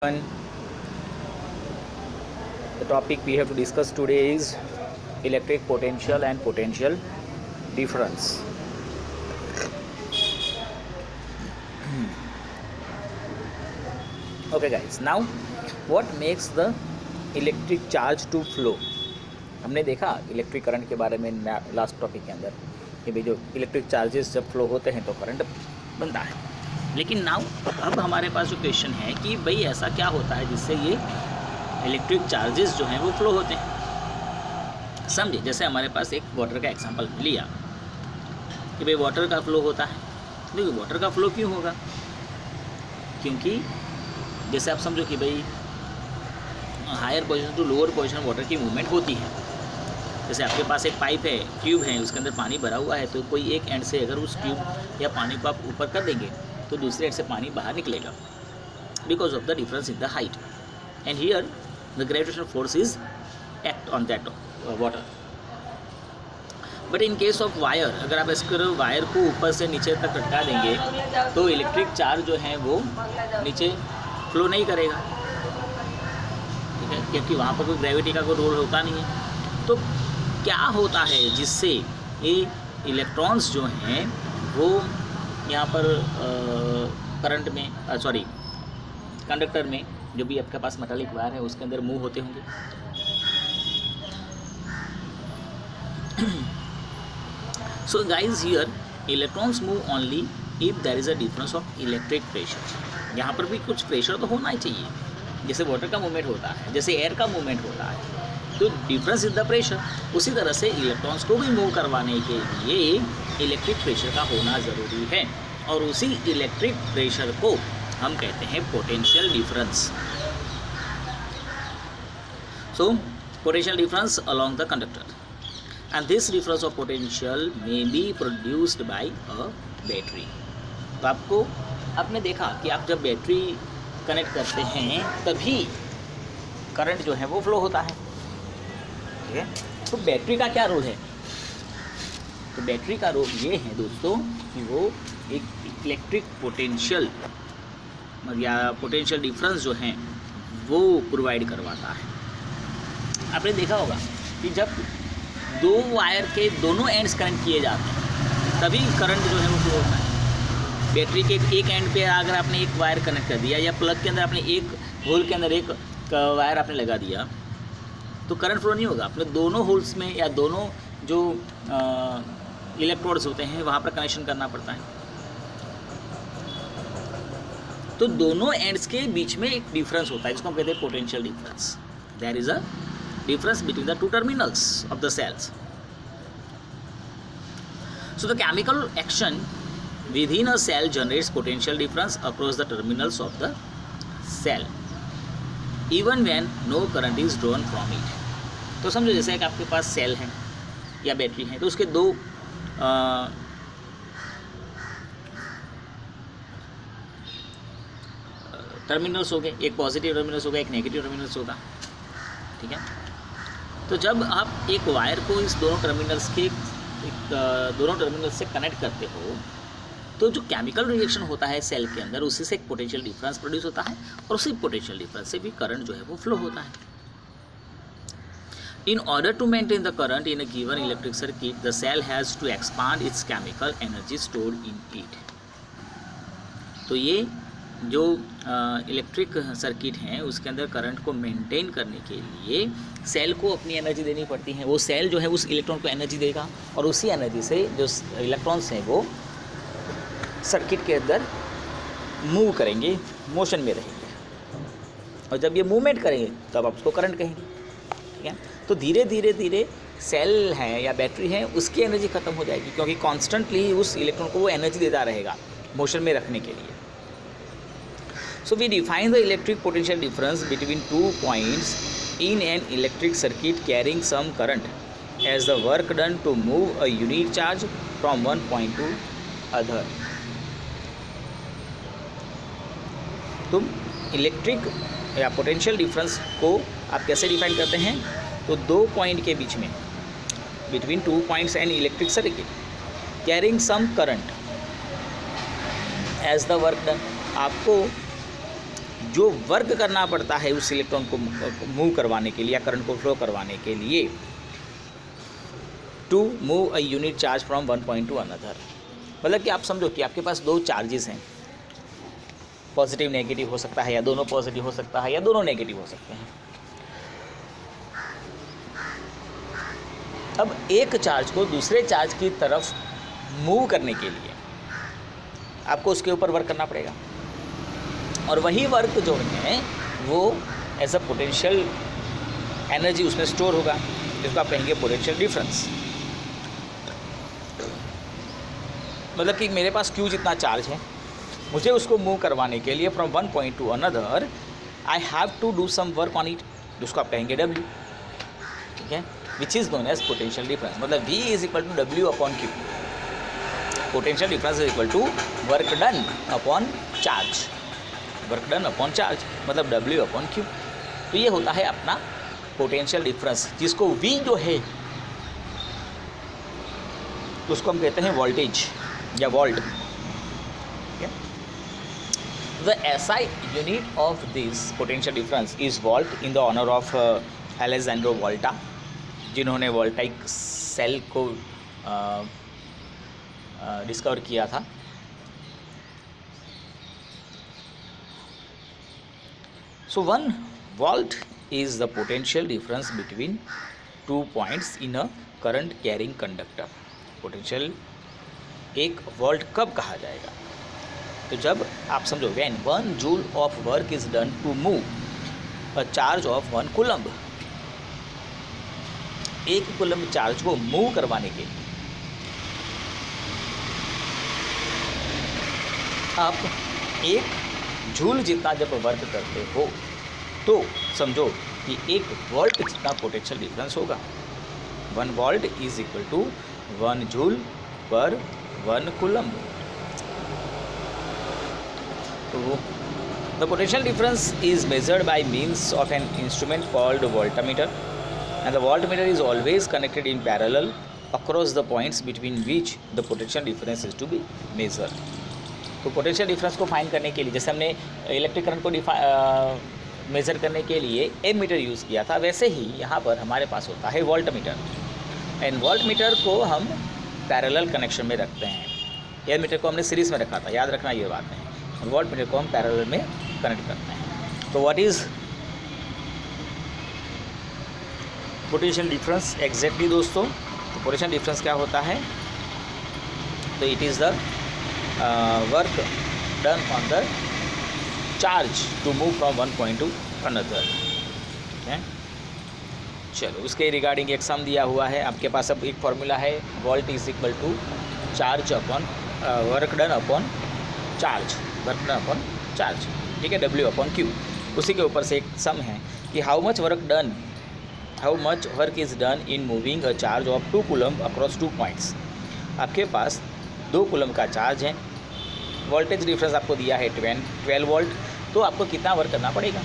The topic we have to discuss today is electric potential and potential difference. Okay guys, now what makes the electric charge to flow? हमने देखा electric current के बारे में last topic के अंदर कि भाई जो इलेक्ट्रिक चार्जेस जब फ्लो होते हैं तो करंट बनता है। लेकिन नाउ अब हमारे पास जो क्वेश्चन है कि भाई ऐसा क्या होता है जिससे ये इलेक्ट्रिक चार्जेस जो हैं वो फ्लो होते हैं। समझे, जैसे हमारे पास एक वाटर का एग्जांपल लिया कि भाई वाटर का फ्लो होता है। देखिए वाटर का फ्लो क्यों होगा, क्योंकि जैसे आप समझो कि भाई higher position to lower position water की मूवमेंट होती है। जैसे आपके पास एक पाइप है, ट्यूब है, उसके अंदर पानी भरा हुआ है, तो कोई एक एंड से अगर उस ट्यूब या पानी को आप ऊपर कर देंगे तो दूसरे एंड से पानी बाहर निकलेगा because of the difference in the height and here the gravitational force is act on that water. But in case of wire, अगर आप इसको वायर को ऊपर से नीचे तक लटका देंगे तो इलेक्ट्रिक चार्ज जो है वो नीचे फ्लो नहीं करेगा, ठीक है, क्योंकि वहाँ पर कोई ग्रेविटी का कोई रोल होता नहीं है। तो क्या होता है जिससे ये इलेक्ट्रॉन्स जो हैं वो यहाँ पर करंट में कंडक्टर में जो भी आपके पास मेटालिक वायर है उसके अंदर मूव होते होंगे। So guys here electrons move only if there is a difference of electric pressure. यहाँ पर भी कुछ प्रेशर तो होना ही चाहिए, जैसे वाटर का मूवमेंट होता है, जैसे एयर का मूवमेंट होता है, तो डिफरेंस इन द प्रेशर। उसी तरह से इलेक्ट्रॉन्स को भी मूव करवाने के लिए इलेक्ट्रिक प्रेशर का होना ज़रूरी है, और उसी इलेक्ट्रिक प्रेशर को हम कहते हैं potential difference. So potential difference along the conductor and this difference of potential may be produced by a battery. तो आपने देखा कि आप जब बैटरी कनेक्ट करते हैं तभी करंट जो है वो फ्लो होता है, ठीक है। तो बैटरी का क्या रोल है? तो बैटरी का रोल ये है दोस्तों कि वो एक इलेक्ट्रिक पोटेंशियल या पोटेंशियल डिफरेंस जो है वो प्रोवाइड करवाता है। आपने देखा होगा कि जब दो वायर के दोनों एंड्स कनेक्ट किए जाते हैं तभी करंट जो है वो फ्लो होता है। बैटरी के एक एंड पे अगर आपने एक वायर कनेक्ट कर दिया या प्लग के अंदर आपने एक होल के अंदर एक वायर आपने लगा दिया तो करंट फ्लो नहीं होगा। आपने दोनों होल्स में या दोनों जो इलेक्ट्रोड्स होते हैं वहाँ पर कनेक्शन करना पड़ता है। तो दोनों एंड्स के बीच में एक डिफरेंस होता है जिसको हम कहते हैं potential difference. There is a difference between the two terminals of the cells. So the chemical action within a cell generates potential difference across the terminals of the cell even when no current is drawn from it। तो समझो जैसे कि आपके पास cell है या battery है तो उसके दो टर्मिनल्स हो गए, एक पॉजिटिव टर्मिनल्स होगा, एक नेगेटिव टर्मिनल्स होगा, ठीक है। तो जब आप एक वायर को इस दोनों टर्मिनल्स से कनेक्ट करते हो तो जो केमिकल रिएक्शन होता है सेल के अंदर उसी से एक पोटेंशियल डिफरेंस प्रोड्यूस होता है और उसी पोटेंशियल डिफरेंस से भी करंट जो है वो फ्लो होता है। In order to maintain the current in a given electric circuit the cell has to expand its chemical energy stored in it. तो ये जो इलेक्ट्रिक सर्किट है उसके अंदर करंट को मेंटेन करने के लिए सेल को अपनी एनर्जी देनी पड़ती है। वो सेल जो है उस इलेक्ट्रॉन को एनर्जी देगा और उसी एनर्जी से जो इलेक्ट्रॉन्स हैं वो सर्किट के अंदर मूव करेंगे, मोशन में रहेंगे, और जब ये मूवमेंट करेंगे तब आप उसको करंट कहेंगे, ठीक है। तो धीरे धीरे सेल है या बैटरी है उसकी एनर्जी ख़त्म हो जाएगी क्योंकि कॉन्स्टेंटली उस इलेक्ट्रॉन को वो एनर्जी देता रहेगा मोशन में रखने के लिए। So we define the electric potential difference between two points in an electric circuit carrying some current as the work done to move a unit charge from one point to other. तो electric या potential difference को आप कैसे define करते हैं? तो दो point के बीच में, between two points and electric circuit carrying some current as the work done. आपको जो वर्क करना पड़ता है उस इलेक्ट्रॉन को मूव करवाने के लिए या करंट को फ्लो करवाने के लिए, to move a unit charge from one point to another. मतलब कि आप समझो कि आपके पास दो चार्जेस हैं, पॉजिटिव नेगेटिव हो सकता है, या दोनों पॉजिटिव हो सकता है, या दोनों नेगेटिव हो सकते हैं। अब एक चार्ज को दूसरे चार्ज की तरफ मूव करने के लिए आपको उसके ऊपर वर्क करना पड़ेगा, और वही वर्क जो है वो एज अ पोटेंशियल एनर्जी उसमें स्टोर होगा, जिसको आप कहेंगे पोटेंशियल डिफरेंस। मतलब कि मेरे पास Q जितना चार्ज है, मुझे उसको मूव करवाने के लिए from one point to another I have to do some work on it, जिसको आप कहेंगे W, ठीक है, which is known as potential difference. मतलब V is equal to W upon Q। Potential difference is equal to work done upon charge, work done upon charge मतलब W upon Q। तो ये होता है अपना पोटेंशियल डिफरेंस, जिसको V जो है उसको हम कहते हैं वोल्टेज या volt. The SI unit of this potential difference is volt in the honour of Alessandro Volta, जिन्होंने वोल्टाइक सेल को डिस्कवर किया था। So 1 volt is the potential difference between 2 points in a current carrying conductor. Potential 1 volt कब कहा जाएगा? तो जब आप समझो when 1 joule of work is done to move a charge of 1 coulomb, 1 coulomb charge को मूव करवाने के लिए आप 1 जूल जितना जब वर्क करते हो तो समझो कि 1 वोल्ट जितना पोटेंशियल डिफरेंस होगा। 1 volt is equal to 1 joule per 1 coulomb. तो the potential difference is measured by means of an instrument called voltmeter, and the voltmeter is always connected in parallel across the points between which the potential difference is to be measured. तो potential difference को find करने के लिए, जैसे हमने electric current को measure करने के लिए एमीटर यूज़ किया था, वैसे ही यहाँ पर हमारे पास होता है वोल्टमीटर। एंड वोल्टमीटर को हम पैरेलल कनेक्शन में रखते हैं। एमीटर को हमने सीरीज़ में रखा था, याद रखना ये बात नहीं। वोल्टमीटर को हम पैरेलल में कनेक्ट करते हैं। तो what is potential difference exactly दोस्तों? तो पोटेंशियल डिफरेंस क्या होता है? तो it is the work done on the charge to move from one point to another. ठीक है, चलो उसके रिगार्डिंग एक सम दिया हुआ है आपके पास। अब एक फॉर्मूला है, volt is equal to charge upon work done upon charge, work done upon charge, ठीक है, W अपॉन Q। उसी के ऊपर से एक सम है कि how much work is done in moving a charge of 2 coulomb across 2 points. आपके पास 2 कूलम्ब का चार्ज है, वोल्टेज डिफरेंस आपको दिया है 12 वोल्ट, तो आपको कितना वर्क करना पड़ेगा?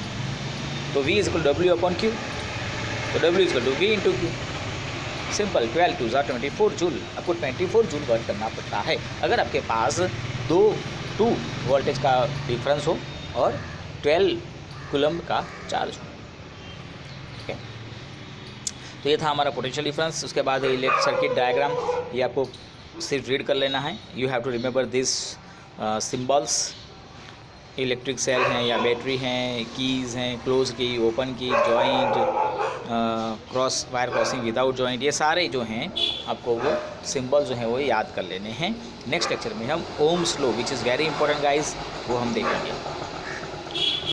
तो V is equal W upon Q, तो W is equal to V into Q। Simple, 12 2 24 joule, आपको 24 जूल वर्क करना पड़ता है अगर आपके पास 2 वोल्टेज का डिफरेंस हो और 12 कूलम्ब का चार्ज हो। ठीक है, तो ये था हमारा पोटेंशियल डिफरेंस। उसके बाद इलेक्ट्रिक सर्किट डायग्राम, ये आपको सिर्फ रीड कर लेना है। You have to remember this symbols. Electric cell हैं या बैटरी हैं, कीज़ हैं, क्लोज की, ओपन की, joint, cross wire crossing without joint, ये सारे जो हैं आपको वो सिंबल जो हैं वो याद कर लेने हैं। नेक्स्ट लेक्चर में हम Ohm's law, which is very important guys, वो हम देखेंगे।